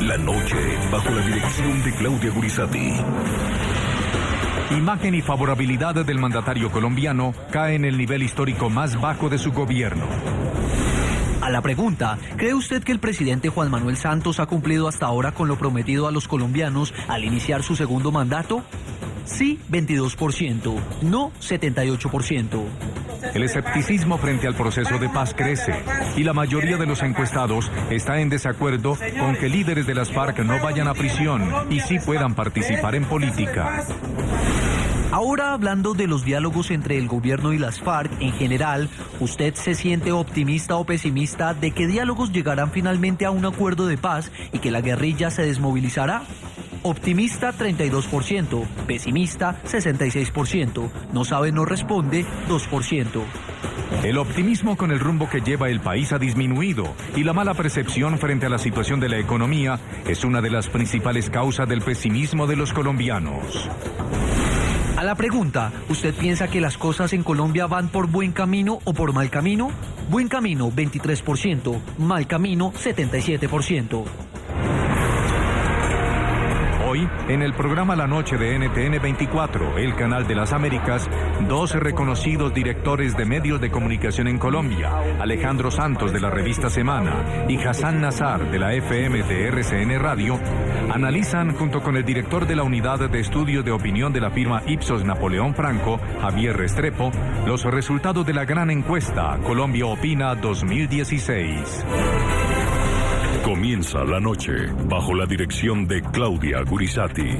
La noche, bajo la dirección de Claudia Gurizati. Imagen y favorabilidad del mandatario colombiano cae en el nivel histórico más bajo de su gobierno. A la pregunta, ¿cree usted que el presidente Juan Manuel Santos ha cumplido hasta ahora con lo prometido a los colombianos al iniciar su segundo mandato? Sí, 22%, no 78%. El escepticismo frente al proceso de paz crece y la mayoría de los encuestados está en desacuerdo con que líderes de las FARC no vayan a prisión y sí puedan participar en política. Ahora, hablando de los diálogos entre el gobierno y las FARC en general, ¿usted se siente optimista o pesimista de que diálogos llegarán finalmente a un acuerdo de paz y que la guerrilla se desmovilizará? Optimista 32%, pesimista 66%, no sabe, no responde 2%. El optimismo con el rumbo que lleva el país ha disminuido y la mala percepción frente a la situación de la economía es una de las principales causas del pesimismo de los colombianos. A la pregunta, ¿usted piensa que las cosas en Colombia van por buen camino o por mal camino? Buen camino 23%, mal camino 77%. Hoy, en el programa La Noche de NTN 24, el canal de las Américas, dos reconocidos directores de medios de comunicación en Colombia, Alejandro Santos de la revista Semana y Hassan Nazar de la FM de RCN Radio, analizan junto con el director de la Unidad de Estudios de Opinión de la firma Ipsos Napoleón Franco, Javier Restrepo, los resultados de la gran encuesta Colombia Opina 2016. Comienza la noche bajo la dirección de Claudia Gurizati.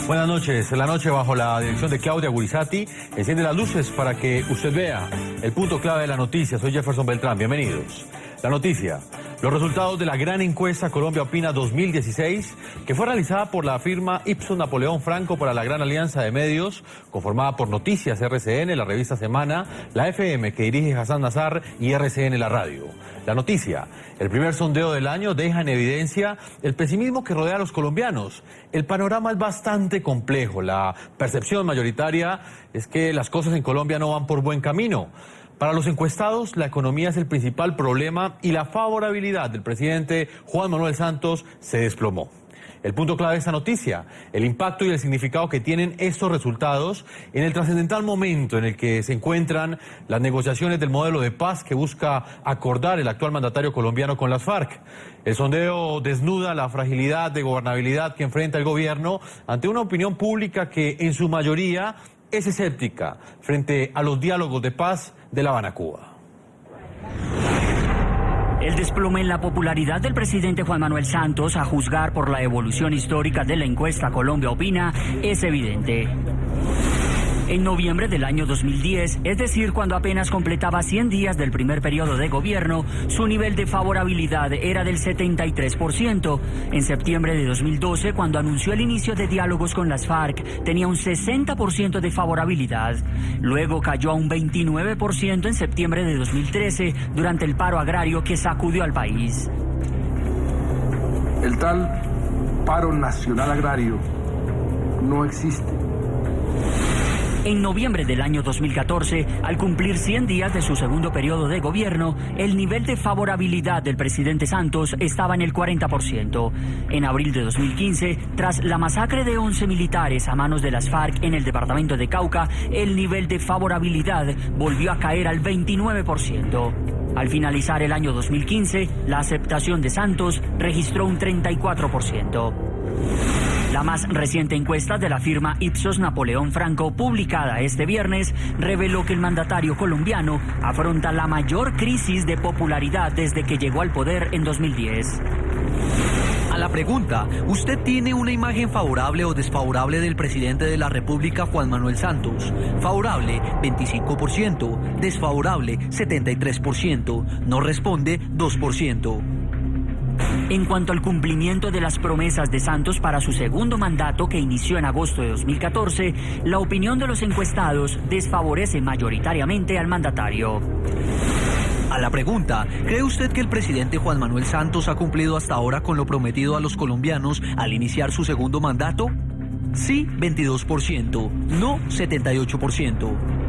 Buenas noches, la noche bajo la dirección de Claudia Gurizati. Enciende las luces para que usted vea el punto clave de la noticia. Soy Jefferson Beltrán, bienvenidos. La noticia, los resultados de la gran encuesta Colombia Opina 2016, que fue realizada por la firma Ipsos Napoleón Franco para la Gran Alianza de Medios, conformada por Noticias RCN, la revista Semana, la FM que dirige Hassan Nazar y RCN la radio. La noticia, el primer sondeo del año deja en evidencia el pesimismo que rodea a los colombianos. El panorama es bastante complejo. La percepción mayoritaria es que las cosas en Colombia no van por buen camino. Para los encuestados, la economía es el principal problema y la favorabilidad del presidente Juan Manuel Santos se desplomó. El punto clave de esta noticia, el impacto y el significado que tienen estos resultados en el trascendental momento en el que se encuentran las negociaciones del modelo de paz que busca acordar el actual mandatario colombiano con las FARC. El sondeo desnuda la fragilidad de gobernabilidad que enfrenta el gobierno ante una opinión pública que en su mayoría es escéptica frente a los diálogos de paz de La Habana, Cuba. El desplome en la popularidad del presidente Juan Manuel Santos, a juzgar por la evolución histórica de la encuesta Colombia Opina, es evidente. En noviembre del año 2010, es decir, cuando apenas completaba 100 días del primer periodo de gobierno, su nivel de favorabilidad era del 73%. En septiembre de 2012, cuando anunció el inicio de diálogos con las FARC, tenía un 60% de favorabilidad. Luego cayó a un 29% en septiembre de 2013, durante el paro agrario que sacudió al país. El tal paro nacional agrario no existe. En noviembre del año 2014, al cumplir 100 días de su segundo periodo de gobierno, el nivel de favorabilidad del presidente Santos estaba en el 40%. En abril de 2015, tras la masacre de 11 militares a manos de las FARC en el departamento de Cauca, el nivel de favorabilidad volvió a caer al 29%. Al finalizar el año 2015, la aceptación de Santos registró un 34%. La más reciente encuesta de la firma Ipsos Napoleón Franco, publicada este viernes, reveló que el mandatario colombiano afronta la mayor crisis de popularidad desde que llegó al poder en 2010. A la pregunta, ¿usted tiene una imagen favorable o desfavorable del presidente de la República, Juan Manuel Santos? Favorable, 25%, desfavorable, 73%, no responde, 2%. En cuanto al cumplimiento de las promesas de Santos para su segundo mandato, que inició en agosto de 2014, la opinión de los encuestados desfavorece mayoritariamente al mandatario. A la pregunta, ¿cree usted que el presidente Juan Manuel Santos ha cumplido hasta ahora con lo prometido a los colombianos al iniciar su segundo mandato? Sí, 22%, no 78%.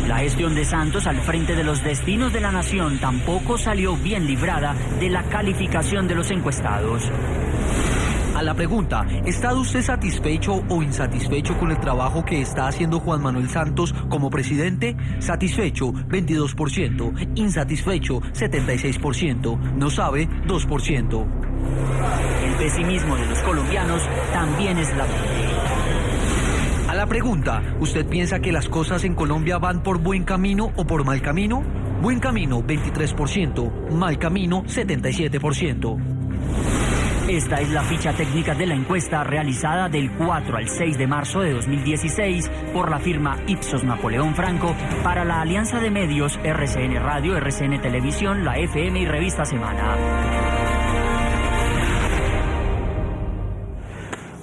La gestión de Santos al frente de los destinos de la nación tampoco salió bien librada de la calificación de los encuestados. A la pregunta, ¿está usted satisfecho o insatisfecho con el trabajo que está haciendo Juan Manuel Santos como presidente? Satisfecho, 22%. Insatisfecho, 76%. No sabe, 2%. El pesimismo de los colombianos también es latente. A la pregunta, ¿usted piensa que las cosas en Colombia van por buen camino o por mal camino? Buen camino, 23%. Mal camino, 77%. Esta es la ficha técnica de la encuesta realizada del 4 al 6 de marzo de 2016 por la firma Ipsos Napoleón Franco para la alianza de medios RCN Radio, RCN Televisión, la FM y Revista Semana.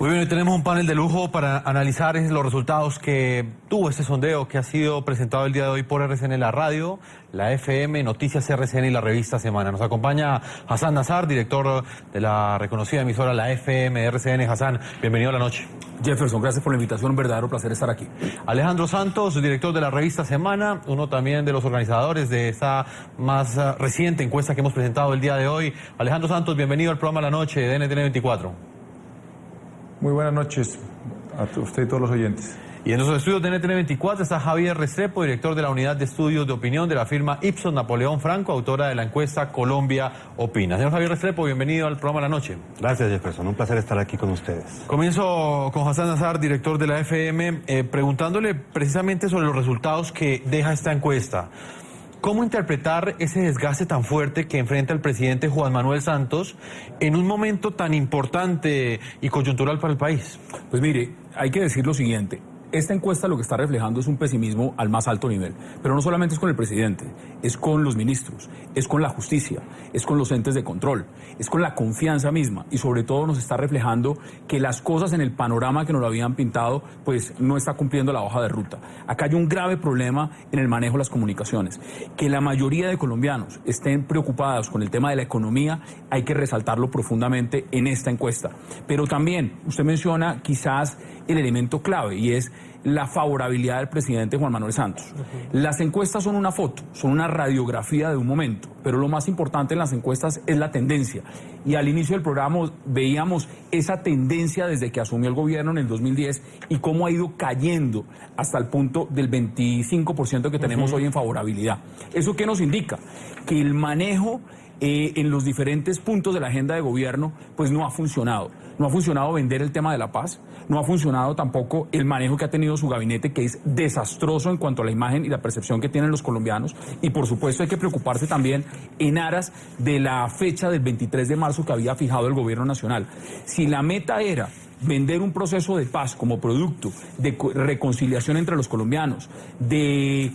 Muy bien, hoy tenemos un panel de lujo para analizar los resultados que tuvo este sondeo que ha sido presentado el día de hoy por RCN La Radio, la FM, Noticias RCN y la Revista Semana. Nos acompaña Hassan Nazar, director de la reconocida emisora La FM de RCN. Hassan, bienvenido a la noche. Jefferson, gracias por la invitación, un verdadero placer estar aquí. Alejandro Santos, director de la Revista Semana, uno también de los organizadores de esta más reciente encuesta que hemos presentado el día de hoy. Alejandro Santos, bienvenido al programa La Noche de NTN 24. Muy buenas noches a usted y todos los oyentes. Y en nuestros estudios de NTN 24 está Javier Restrepo, director de la Unidad de Estudios de Opinión de la firma Ipsos Napoleón Franco, autora de la encuesta Colombia Opina. Señor Javier Restrepo, bienvenido al programa La Noche. Gracias, Jefferson. Un placer estar aquí con ustedes. Comienzo con Hassan Nazar, director de la FM, preguntándole precisamente sobre los resultados que deja esta encuesta. ¿Cómo interpretar ese desgaste tan fuerte que enfrenta el presidente Juan Manuel Santos en un momento tan importante y coyuntural para el país? Pues mire, hay que decir lo siguiente. Esta encuesta lo que está reflejando es un pesimismo al más alto nivel, pero no solamente es con el presidente, es con los ministros, es con la justicia, es con los entes de control, es con la confianza misma y sobre todo nos está reflejando que las cosas en el panorama que nos lo habían pintado pues no está cumpliendo la hoja de ruta. Acá hay un grave problema en el manejo de las comunicaciones. Que la mayoría de colombianos estén preocupados con el tema de la economía hay que resaltarlo profundamente en esta encuesta. Pero también usted menciona quizás el elemento clave y es la favorabilidad del presidente Juan Manuel Santos. Las encuestas son una foto, son una radiografía de un momento, pero lo más importante en las encuestas es la tendencia. Y al inicio del programa veíamos esa tendencia desde que asumió el gobierno en el 2010 y cómo ha ido cayendo hasta el punto del 25% que tenemos hoy en favorabilidad. ¿Eso qué nos indica? Que el manejo en los diferentes puntos de la agenda de gobierno pues no ha funcionado. No ha funcionado vender el tema de la paz, no ha funcionado tampoco el manejo que ha tenido su gabinete, que es desastroso en cuanto a la imagen y la percepción que tienen los colombianos. Y por supuesto hay que preocuparse también en aras de la fecha del 23 de marzo que había fijado el gobierno nacional. Si la meta era vender un proceso de paz como producto de reconciliación entre los colombianos, de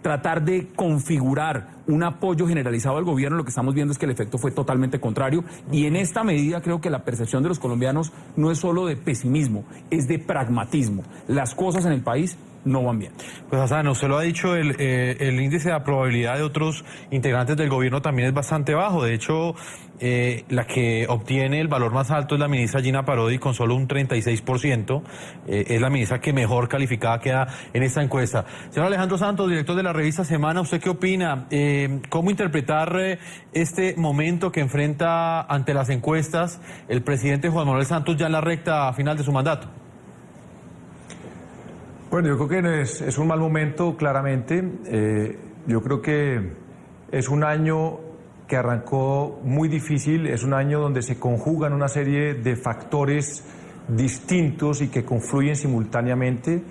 tratar de configurar un apoyo generalizado al gobierno, lo que estamos viendo es que el efecto fue totalmente contrario y en esta medida creo que la percepción de los colombianos no es solo de pesimismo, es de pragmatismo. Las cosas en el país no van bien. Pues Hassan, usted lo ha dicho, el índice de probabilidad de otros integrantes del gobierno también es bastante bajo. De hecho, la que obtiene el valor más alto es la ministra Gina Parodi con solo un 36%. Es la ministra que mejor calificada queda en esta encuesta. Señor Alejandro Santos, director de la Revista Semana, ¿usted qué opina? ¿Cómo interpretar este momento que enfrenta ante las encuestas el presidente Juan Manuel Santos ya en la recta final de su mandato? Bueno, yo creo que es un mal momento, claramente. Yo creo que es un año que arrancó muy difícil, es un año donde se conjugan una serie de factores distintos y que confluyen simultáneamente.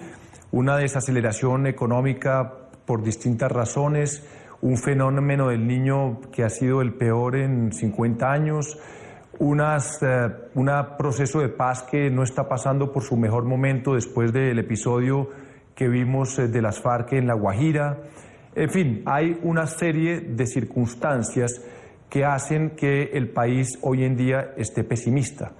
Una desaceleración económica por distintas razones, un fenómeno del Niño que ha sido el peor en 50 años, un proceso de paz que no está pasando por su mejor momento después del episodio que vimos de las FARC en La Guajira. En fin, hay una serie de circunstancias que hacen que el país hoy en día esté pesimista.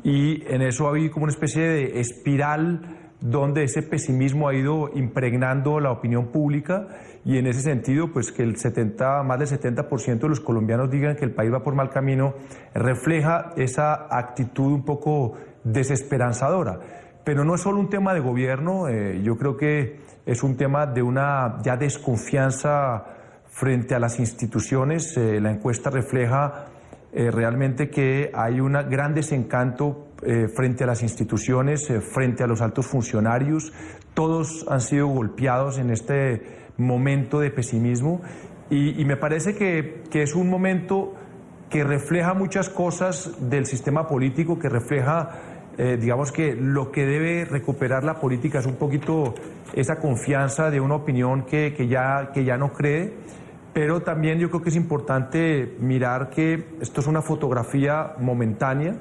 Y en eso ha habido como una especie de espiral donde ese pesimismo ha ido impregnando la opinión pública y en ese sentido, pues que más del 70% de los colombianos digan que el país va por mal camino, refleja esa actitud un poco desesperanzadora. Pero no es solo un tema de gobierno, yo creo que es un tema de una ya desconfianza frente a las instituciones. La encuesta refleja realmente que hay un gran desencanto frente a las instituciones, frente a los altos funcionarios. Todos han sido golpeados en este momento de pesimismo y me parece que es un momento que refleja muchas cosas del sistema político, que refleja, digamos que lo que debe recuperar la política es un poquito esa confianza de una opinión que ya no cree, pero también yo creo que es importante mirar que esto es una fotografía momentánea.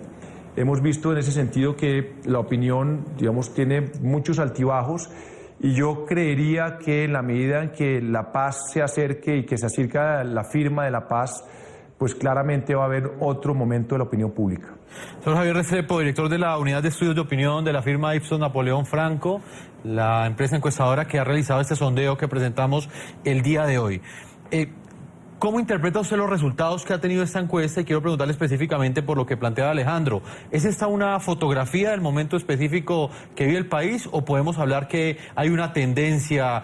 Hemos visto en ese sentido que la opinión, digamos, tiene muchos altibajos y yo creería que en la medida en que la paz se acerque y que se acerca la firma de la paz, pues claramente va a haber otro momento de la opinión pública. Señor Javier Restrepo, director de la Unidad de Estudios de Opinión de la firma Ipsos Napoleón Franco, la empresa encuestadora que ha realizado este sondeo que presentamos el día de hoy. ¿Cómo interpreta usted los resultados que ha tenido esta encuesta? Y quiero preguntarle específicamente por lo que planteaba Alejandro. ¿Es esta una fotografía del momento específico que vive el país o podemos hablar que hay una tendencia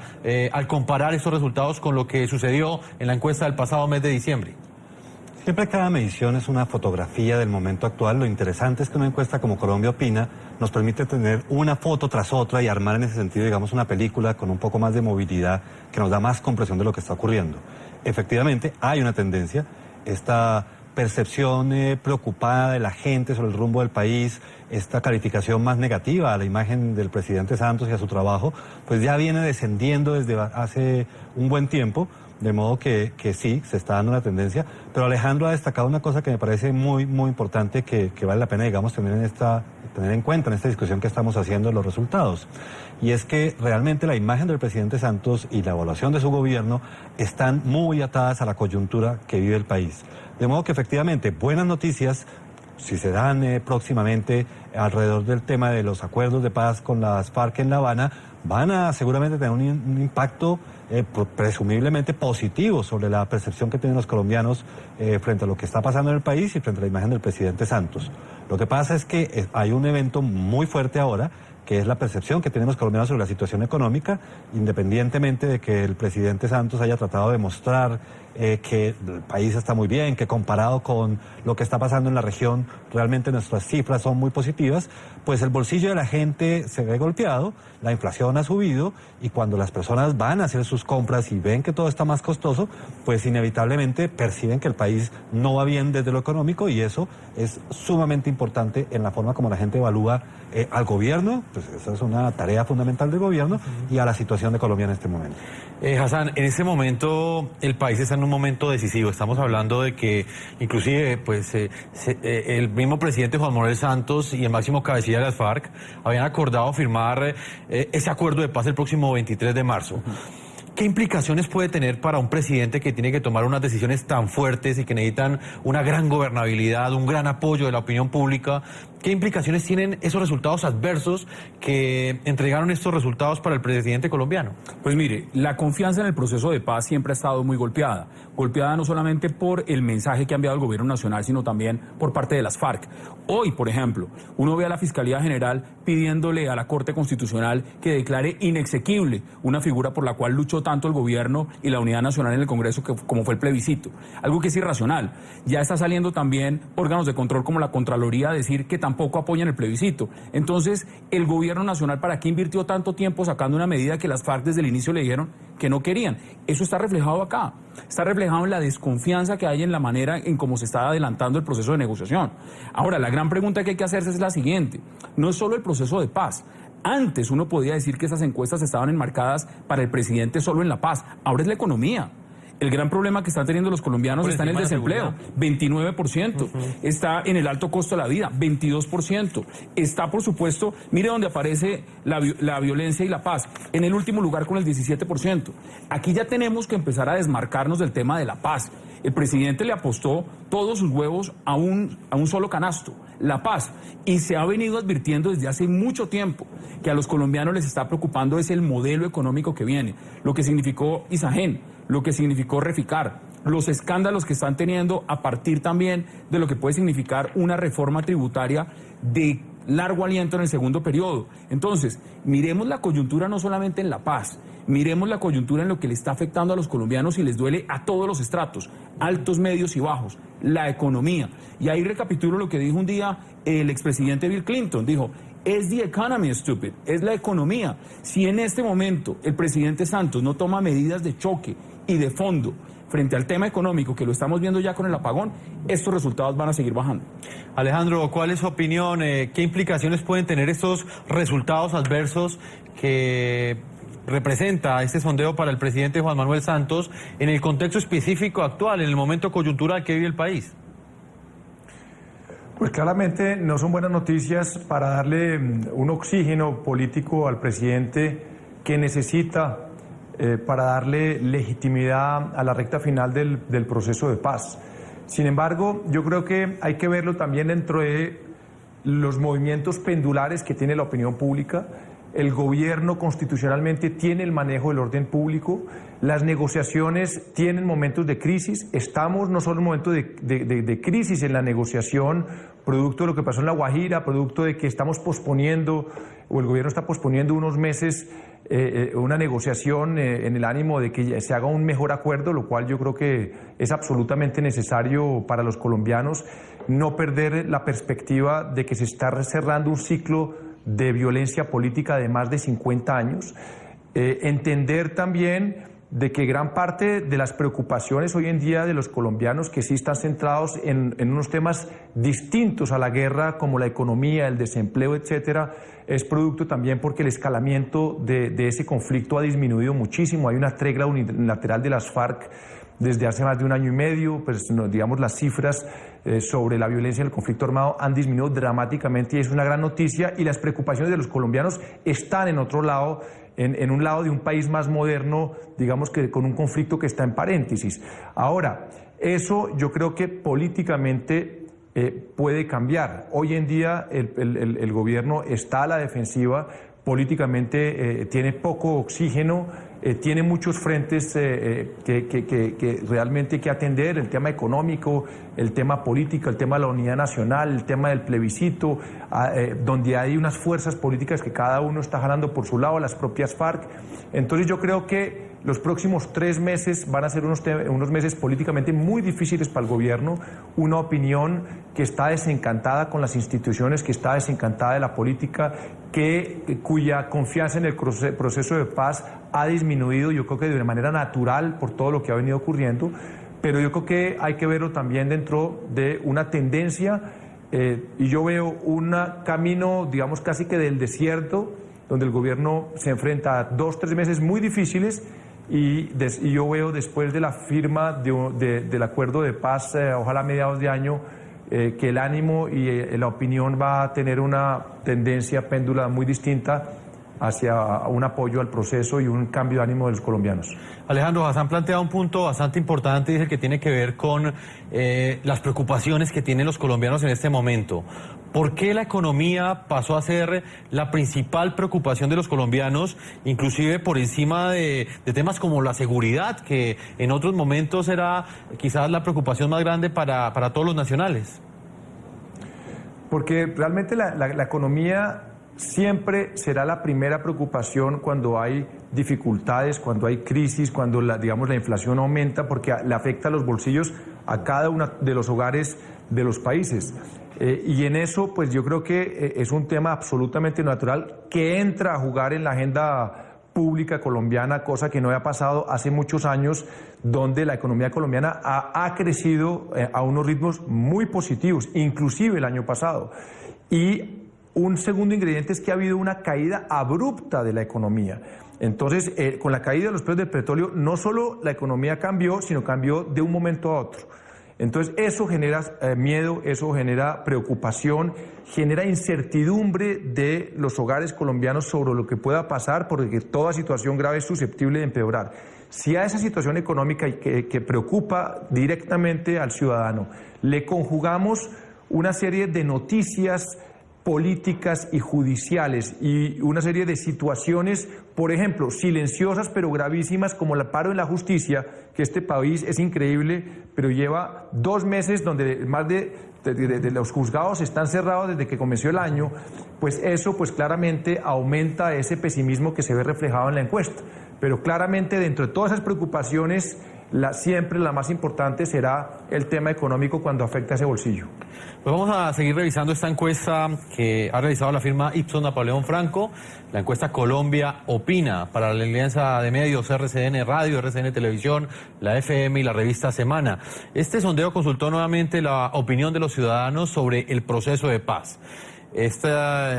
al comparar estos resultados con lo que sucedió en la encuesta del pasado mes de diciembre? Siempre cada medición es una fotografía del momento actual. Lo interesante es que una encuesta como Colombia Opina nos permite tener una foto tras otra y armar en ese sentido, digamos, una película con un poco más de movilidad que nos da más comprensión de lo que está ocurriendo. Efectivamente, hay una tendencia, esta percepción preocupada de la gente sobre el rumbo del país, esta calificación más negativa a la imagen del presidente Santos y a su trabajo, pues ya viene descendiendo desde hace un buen tiempo, de modo que sí, se está dando una tendencia, pero Alejandro ha destacado una cosa que me parece muy importante que vale la pena, digamos, tener en cuenta en esta discusión que estamos haciendo de los resultados. Y es que realmente la imagen del presidente Santos y la evaluación de su gobierno están muy atadas a la coyuntura que vive el país. De modo que efectivamente buenas noticias, si se dan próximamente alrededor del tema de los acuerdos de paz con las FARC en La Habana, van a seguramente tener un impacto presumiblemente positivo sobre la percepción que tienen los colombianos frente a lo que está pasando en el país y frente a la imagen del presidente Santos. Lo que pasa es que hay un evento muy fuerte ahora, que es la percepción que tienen los colombianos sobre la situación económica, independientemente de que el presidente Santos haya tratado de mostrar que el país está muy bien, que comparado con lo que está pasando en la región, realmente nuestras cifras son muy positivas, pues el bolsillo de la gente se ve golpeado, la inflación ha subido y cuando las personas van a hacer sus compras y ven que todo está más costoso, pues inevitablemente perciben que el país no va bien desde lo económico y eso es sumamente importante en la forma como la gente evalúa al gobierno, pues esa es una tarea fundamental del gobierno y a la situación de Colombia en este momento. Hassan, en este momento el país está en un momento decisivo. Estamos hablando de que inclusive pues el mismo presidente Juan Manuel Santos y el máximo cabecilla de las FARC habían acordado firmar ese acuerdo de paz el próximo 23 de marzo. ¿Qué implicaciones puede tener para un presidente que tiene que tomar unas decisiones tan fuertes y que necesitan una gran gobernabilidad, un gran apoyo de la opinión pública? ¿Qué implicaciones tienen esos resultados adversos que entregaron estos resultados para el presidente colombiano? Pues mire, la confianza en el proceso de paz siempre ha estado muy golpeada. Golpeada no solamente por el mensaje que ha enviado el gobierno nacional, sino también por parte de las FARC. Hoy, por ejemplo, uno ve a la Fiscalía General pidiéndole a la Corte Constitucional que declare inexequible una figura por la cual luchó tanto el gobierno y la unidad nacional en el Congreso como fue el plebiscito. Algo que es irracional. Ya está saliendo también órganos de control como la Contraloría a decir que tampoco apoyan el plebiscito. Entonces, el gobierno nacional, ¿para qué invirtió tanto tiempo sacando una medida que las FARC desde el inicio le dijeron que no querían? Eso está reflejado acá. Está reflejado en la desconfianza que hay en la manera en cómo se está adelantando el proceso de negociación. Ahora, la gran pregunta que hay que hacerse es la siguiente. No es solo el proceso de paz. Antes uno podía decir que esas encuestas estaban enmarcadas para el presidente solo en la paz. Ahora es la economía. El gran problema que están teniendo los colombianos está en el desempleo, 29%, está en el alto costo de la vida, 22%, está, por supuesto, mire dónde aparece la violencia y la paz, en el último lugar con el 17%. Aquí ya tenemos que empezar a desmarcarnos del tema de la paz. El presidente le apostó todos sus huevos a un solo canasto, la paz, y se ha venido advirtiendo desde hace mucho tiempo que a los colombianos les está preocupando es el modelo económico que viene, lo que significó Isagen, lo que significó Reficar, los escándalos que están teniendo a partir también de lo que puede significar una reforma tributaria de largo aliento en el segundo periodo. Entonces, miremos la coyuntura no solamente en La Paz, miremos la coyuntura en lo que le está afectando a los colombianos y les duele a todos los estratos, altos, medios y bajos, la economía. Y ahí recapitulo lo que dijo un día el expresidente Bill Clinton, dijo: es the economy, stupid, es la economía. Si en este momento el presidente Santos no toma medidas de choque y de fondo frente al tema económico, que lo estamos viendo ya con el apagón, estos resultados van a seguir bajando. Alejandro, ¿cuál es su opinión? ¿Qué implicaciones pueden tener estos resultados adversos que representa este sondeo para el presidente Juan Manuel Santos en el contexto específico actual, en el momento coyuntural que vive el país? Pues claramente no son buenas noticias para darle un oxígeno político al presidente que necesita para darle legitimidad a la recta final del proceso de paz. Sin embargo, yo creo que hay que verlo también dentro de los movimientos pendulares que tiene la opinión pública. El gobierno constitucionalmente tiene el manejo del orden público, las negociaciones tienen momentos de crisis, estamos no solo en momentos de crisis en la negociación, producto de lo que pasó en La Guajira, producto de que estamos posponiendo, o el gobierno está posponiendo unos meses una negociación en el ánimo de que se haga un mejor acuerdo, lo cual yo creo que es absolutamente necesario para los colombianos, no perder la perspectiva de que se está cerrando un ciclo de violencia política de más de 50 años, entender también de que gran parte de las preocupaciones hoy en día de los colombianos que sí están centrados en unos temas distintos a la guerra, como la economía, el desempleo, etcétera, es producto también porque el escalamiento de ese conflicto ha disminuido muchísimo. Hay una tregua unilateral de las FARC desde hace más de un año y medio, pues digamos las cifras sobre la violencia en el conflicto armado han disminuido dramáticamente y es una gran noticia, y las preocupaciones de los colombianos están en otro lado, en un lado de un país más moderno, digamos que con un conflicto que está en paréntesis. Ahora, eso yo creo que políticamente puede cambiar. Hoy en día el gobierno está a la defensiva, políticamente tiene poco oxígeno, tiene muchos frentes que realmente hay que atender: el tema económico, el tema político, el tema de la unidad nacional, el tema del plebiscito, donde hay unas fuerzas políticas que cada uno está jalando por su lado, las propias FARC. Entonces yo creo que los próximos 3 meses van a ser unos meses políticamente muy difíciles para el gobierno, una opinión que está desencantada con las instituciones, que está desencantada de la política, cuya confianza en el proceso de paz ha disminuido, yo creo que de una manera natural por todo lo que ha venido ocurriendo, pero yo creo que hay que verlo también dentro de una tendencia, y yo veo un camino, digamos, casi que del desierto, donde el gobierno se enfrenta a 2 o 3 meses muy difíciles, y yo veo después de la firma del acuerdo de paz, ojalá a mediados de año, que el ánimo y la opinión va a tener una tendencia péndula muy distinta hacia un apoyo al proceso y un cambio de ánimo de los colombianos. Alejandro, Hassan plantea un punto bastante importante, dice que tiene que ver con las preocupaciones que tienen los colombianos en este momento. ¿Por qué la economía pasó a ser la principal preocupación de los colombianos, inclusive por encima de temas como la seguridad, que en otros momentos era quizás la preocupación más grande para todos los nacionales? Porque realmente la economía siempre será la primera preocupación cuando hay dificultades, cuando hay crisis, cuando la inflación aumenta, porque le afecta a los bolsillos a cada uno de los hogares de los países. Y en eso, pues yo creo que es un tema absolutamente natural que entra a jugar en la agenda pública colombiana, cosa que no había pasado hace muchos años, donde la economía colombiana ha crecido a unos ritmos muy positivos, inclusive el año pasado. Y un segundo ingrediente es que ha habido una caída abrupta de la economía. Entonces, con la caída de los precios del petróleo, no solo la economía cambió, sino cambió de un momento a otro. Entonces, eso genera miedo, eso genera preocupación, genera incertidumbre de los hogares colombianos sobre lo que pueda pasar, porque toda situación grave es susceptible de empeorar. Si a esa situación económica que preocupa directamente al ciudadano le conjugamos una serie de noticias políticas y judiciales y una serie de situaciones, por ejemplo, silenciosas pero gravísimas como el paro en la justicia, que este país es increíble, pero lleva 2 meses donde más de los juzgados están cerrados desde que comenzó el año, pues eso pues claramente aumenta ese pesimismo que se ve reflejado en la encuesta. Pero claramente dentro de todas esas preocupaciones, siempre la más importante será el tema económico cuando afecta a ese bolsillo. Pues vamos a seguir revisando esta encuesta que ha realizado la firma Ipsos Napoleón Franco, la encuesta Colombia Opina, para la alianza de medios RCN Radio, RCN Televisión, la FM y la revista Semana. Este sondeo consultó nuevamente la opinión de los ciudadanos sobre el proceso de paz. Este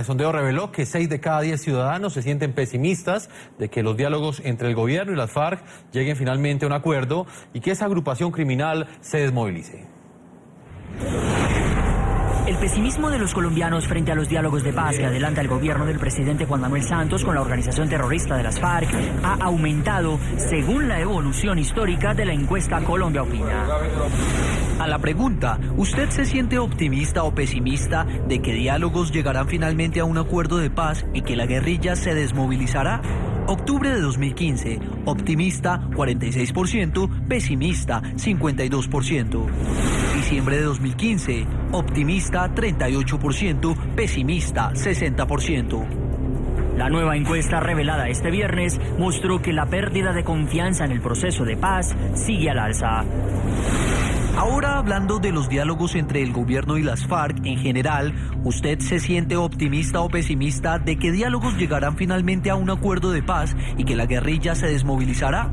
sondeo reveló que 6 de cada 10 ciudadanos se sienten pesimistas de que los diálogos entre el gobierno y las FARC lleguen finalmente a un acuerdo y que esa agrupación criminal se desmovilice. El pesimismo de los colombianos frente a los diálogos de paz que adelanta el gobierno del presidente Juan Manuel Santos con la organización terrorista de las FARC ha aumentado según la evolución histórica de la encuesta Colombia Opina. A la pregunta, ¿usted se siente optimista o pesimista de que diálogos llegarán finalmente a un acuerdo de paz y que la guerrilla se desmovilizará? Octubre de 2015, optimista 46%, pesimista 52%. Diciembre de 2015, optimista 38%, pesimista 60%. La nueva encuesta revelada este viernes mostró que la pérdida de confianza en el proceso de paz sigue al alza. Ahora hablando de los diálogos entre el gobierno y las FARC en general, ¿usted se siente optimista o pesimista de que diálogos llegarán finalmente a un acuerdo de paz y que la guerrilla se desmovilizará?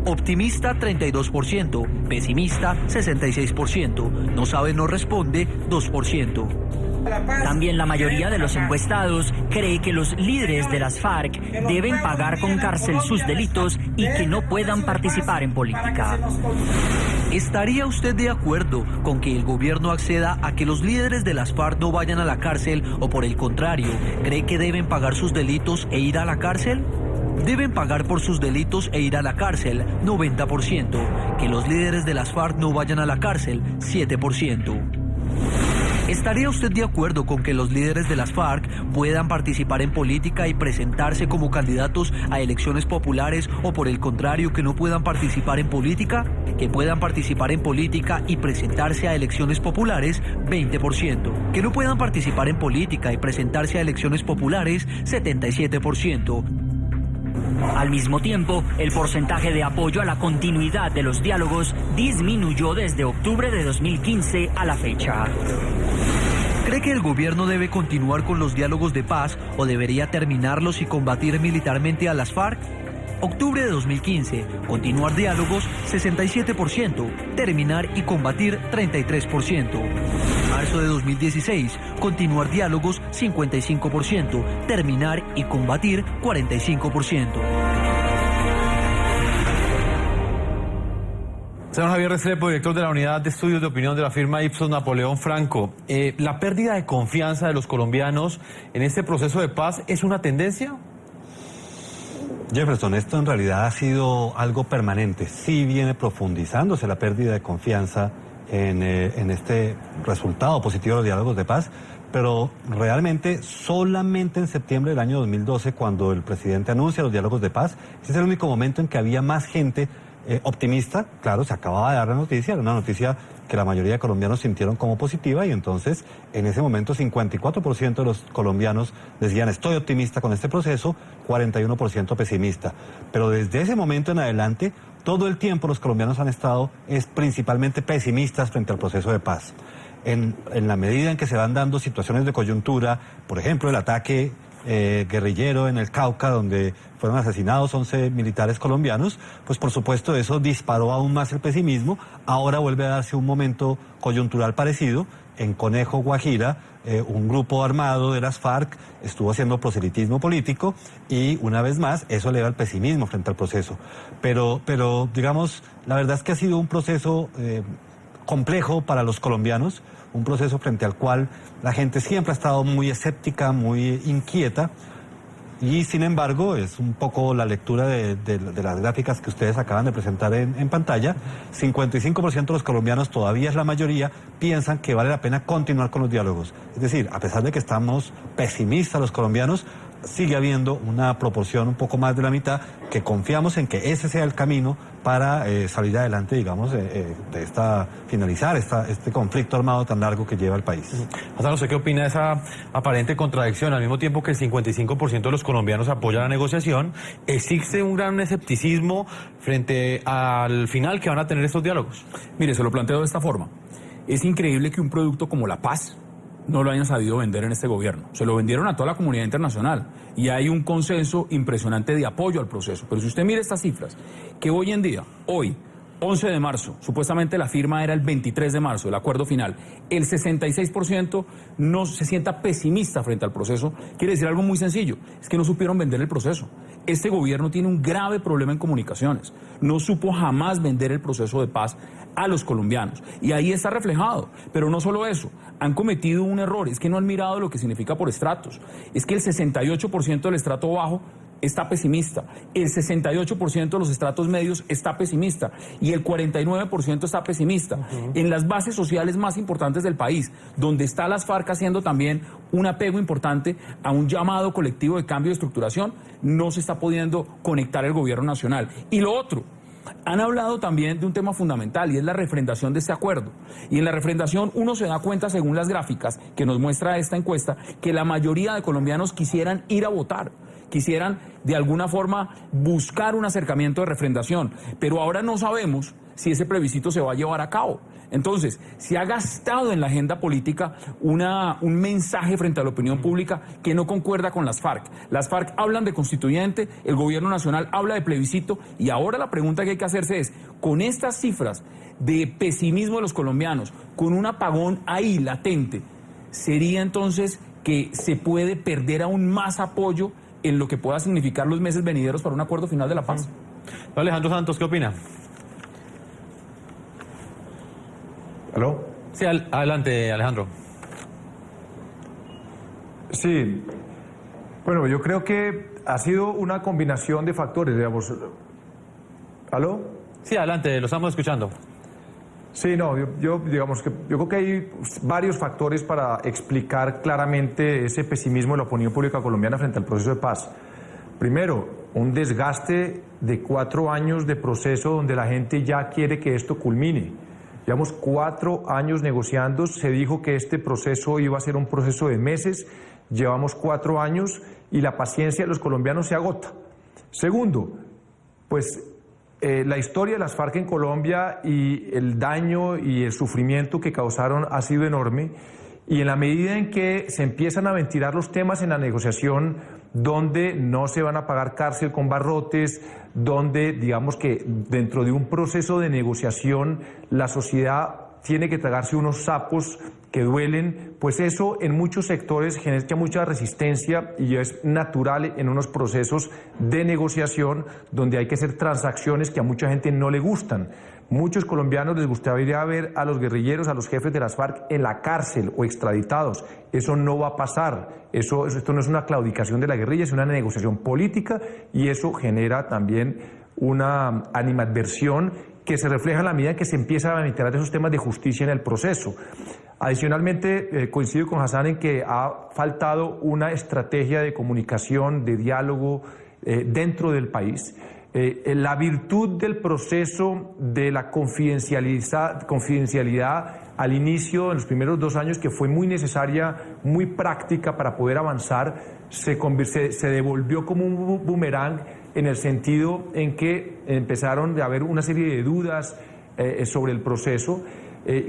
Optimista 32%, pesimista 66%, no sabe, no responde 2%. También la mayoría de los encuestados cree que los líderes de las FARC deben pagar con cárcel sus delitos y que no puedan participar en política. ¿Estaría usted de acuerdo con que el gobierno acceda a que los líderes de las FARC no vayan a la cárcel o por el contrario, cree que deben pagar sus delitos e ir a la cárcel? Deben pagar por sus delitos e ir a la cárcel, 90%. Que los líderes de las FARC no vayan a la cárcel, 7%. ¿Estaría usted de acuerdo con que los líderes de las FARC puedan participar en política y presentarse como candidatos a elecciones populares o por el contrario que no puedan participar en política? Que puedan participar en política y presentarse a elecciones populares, 20%. Que no puedan participar en política y presentarse a elecciones populares, 77%. Al mismo tiempo, el porcentaje de apoyo a la continuidad de los diálogos disminuyó desde octubre de 2015 a la fecha. ¿Cree que el gobierno debe continuar con los diálogos de paz o debería terminarlos y combatir militarmente a las FARC? Octubre de 2015, continuar diálogos 67%, terminar y combatir 33%. Marzo de 2016, continuar diálogos 55%, terminar y combatir 45%. Señor Javier Restrepo, director de la Unidad de Estudios de Opinión de la firma Ipsos Napoleón Franco. ¿La pérdida de confianza de los colombianos en este proceso de paz es una tendencia? Jefferson, esto en realidad ha sido algo permanente. Sí viene profundizándose la pérdida de confianza en este resultado positivo de los diálogos de paz, pero realmente solamente en septiembre del año 2012, cuando el presidente anuncia los diálogos de paz, ese es el único momento en que había más gente optimista. Claro, se acababa de dar la noticia, era una noticia que la mayoría de colombianos sintieron como positiva y entonces en ese momento 54% de los colombianos decían estoy optimista con este proceso, 41% pesimista. Pero desde ese momento en adelante, todo el tiempo los colombianos han estado principalmente pesimistas frente al proceso de paz. En la medida en que se van dando situaciones de coyuntura, por ejemplo el ataque guerrillero en el Cauca, donde fueron asesinados 11 militares colombianos, pues por supuesto eso disparó aún más el pesimismo. Ahora vuelve a darse un momento coyuntural parecido. En Conejo, Guajira, un grupo armado de las FARC estuvo haciendo proselitismo político y una vez más eso eleva el pesimismo frente al proceso. Pero digamos, la verdad es que ha sido un proceso complejo para los colombianos, un proceso frente al cual la gente siempre ha estado muy escéptica, muy inquieta, Y sin embargo, es un poco la lectura de las gráficas que ustedes acaban de presentar en pantalla. 55% de los colombianos, todavía es la mayoría, piensan que vale la pena continuar con los diálogos. Es decir, a pesar de que estamos pesimistas los colombianos, sigue habiendo una proporción un poco más de la mitad que confiamos en que ese sea el camino para salir adelante, digamos, finalizar este conflicto armado tan largo que lleva el país. Hassan, ¿usted qué opina de esa aparente contradicción? Al mismo tiempo que el 55% de los colombianos apoya la negociación, existe un gran escepticismo frente al final que van a tener estos diálogos. Mire, se lo planteo de esta forma. Es increíble que un producto como la paz no lo hayan sabido vender en este gobierno. Se lo vendieron a toda la comunidad internacional y hay un consenso impresionante de apoyo al proceso. Pero si usted mira estas cifras, que hoy en día, hoy, 11 de marzo, supuestamente la firma era el 23 de marzo, el acuerdo final, el 66% no se sienta pesimista frente al proceso, quiere decir algo muy sencillo, es que no supieron vender el proceso. Este gobierno tiene un grave problema en comunicaciones, no supo jamás vender el proceso de paz a los colombianos, y ahí está reflejado. Pero no solo eso, han cometido un error, es que no han mirado lo que significa por estratos, es que el 68% del estrato bajo está pesimista, el 68% de los estratos medios está pesimista y el 49% está pesimista. En las bases sociales más importantes del país, donde está las FARC haciendo también un apego importante a un llamado colectivo de cambio de estructuración, no se está pudiendo conectar el gobierno nacional. Y lo otro, han hablado también de un tema fundamental y es la refrendación de este acuerdo. Y en la refrendación uno se da cuenta, según las gráficas que nos muestra esta encuesta, que la mayoría de colombianos quisieran ir a votar, quisieran de alguna forma buscar un acercamiento de refrendación, pero ahora no sabemos si ese plebiscito se va a llevar a cabo. Entonces, se ha gastado en la agenda política un mensaje frente a la opinión pública que no concuerda con las FARC. Las FARC hablan de constituyente, el gobierno nacional habla de plebiscito, y ahora la pregunta que hay que hacerse es, con estas cifras de pesimismo de los colombianos, con un apagón ahí latente, ¿sería entonces que se puede perder aún más apoyo en lo que pueda significar los meses venideros para un acuerdo final de la paz? Alejandro Santos, ¿qué opina? ¿Aló? Sí, adelante, Alejandro. Sí, bueno, yo creo que ha sido una combinación de factores, digamos. ¿Aló? Sí, adelante, lo estamos escuchando. Sí, no, yo creo que hay varios factores para explicar claramente ese pesimismo de la opinión pública colombiana frente al proceso de paz. Primero, un desgaste de 4 años de proceso donde la gente ya quiere que esto culmine. Llevamos 4 años negociando, se dijo que este proceso iba a ser un proceso de meses, llevamos 4 años y la paciencia de los colombianos se agota. Segundo, pues la historia de las FARC en Colombia y el daño y el sufrimiento que causaron ha sido enorme, y en la medida en que se empiezan a ventilar los temas en la negociación, donde no se van a pagar cárcel con barrotes, donde digamos que dentro de un proceso de negociación la sociedad tiene que tragarse unos sapos que duelen, pues eso en muchos sectores genera mucha resistencia y es natural en unos procesos de negociación donde hay que hacer transacciones que a mucha gente no le gustan. Muchos colombianos les gustaría ver a los guerrilleros, a los jefes de las FARC en la cárcel o extraditados. Eso no va a pasar. Esto no es una claudicación de la guerrilla, es una negociación política, y eso genera también una animadversión que se refleja en la medida en que se empiezan a ventilar esos temas de justicia en el proceso. Adicionalmente, coincido con Hassan en que ha faltado una estrategia de comunicación, de diálogo dentro del país. La virtud del proceso de la confidencialidad al inicio, en los primeros 2 años, que fue muy necesaria, muy práctica para poder avanzar, se devolvió como un boomerang, en el sentido en que empezaron a haber una serie de dudas sobre el proceso.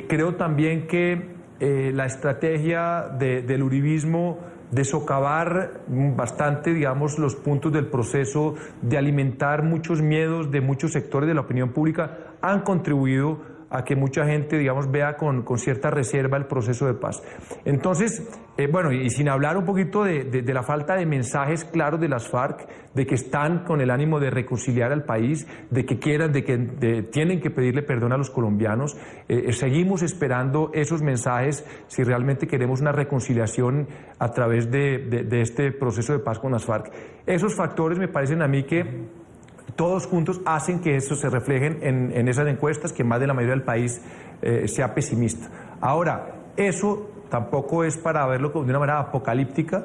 Creo también que la estrategia del uribismo de socavar bastante, digamos, los puntos del proceso, de alimentar muchos miedos de muchos sectores de la opinión pública, han contribuido a que mucha gente, digamos, vea con cierta reserva el proceso de paz. Entonces, bueno, y sin hablar un poquito de la falta de mensajes claros de las FARC, de que están con el ánimo de reconciliar al país, de que tienen que pedirle perdón a los colombianos, seguimos esperando esos mensajes si realmente queremos una reconciliación a través de este proceso de paz con las FARC. Esos factores me parecen a mí que todos juntos hacen que eso se reflejen en esas encuestas, que más de la mayoría del país sea pesimista. Ahora, eso tampoco es para verlo de una manera apocalíptica.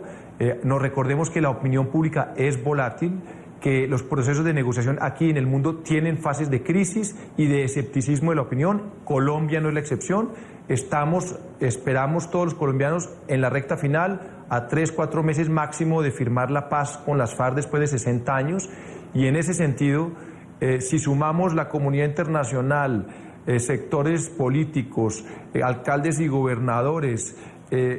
Nos recordemos que la opinión pública es volátil, que los procesos de negociación aquí en el mundo tienen fases de crisis y de escepticismo de la opinión. Colombia no es la excepción. Esperamos todos los colombianos en la recta final, a 3-4 meses máximo de firmar la paz con las FARC después de 60 años. Y en ese sentido, si sumamos la comunidad internacional, sectores políticos, alcaldes y gobernadores,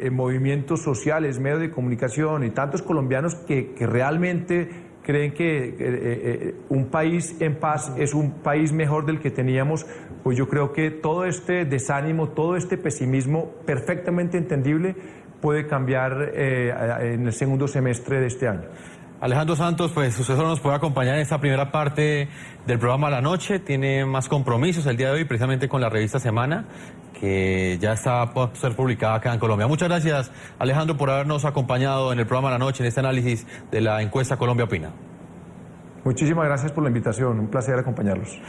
movimientos sociales, medios de comunicación y tantos colombianos que realmente creen que un país en paz es un país mejor del que teníamos, pues yo creo que todo este desánimo, todo este pesimismo perfectamente entendible puede cambiar en el segundo semestre de este año. Alejandro Santos, pues usted solo nos puede acompañar en esta primera parte del programa La Noche. Tiene más compromisos el día de hoy, precisamente con la revista Semana, que ya está por ser publicada acá en Colombia. Muchas gracias, Alejandro, por habernos acompañado en el programa La Noche, en este análisis de la encuesta Colombia Opina. Muchísimas gracias por la invitación, un placer acompañarlos.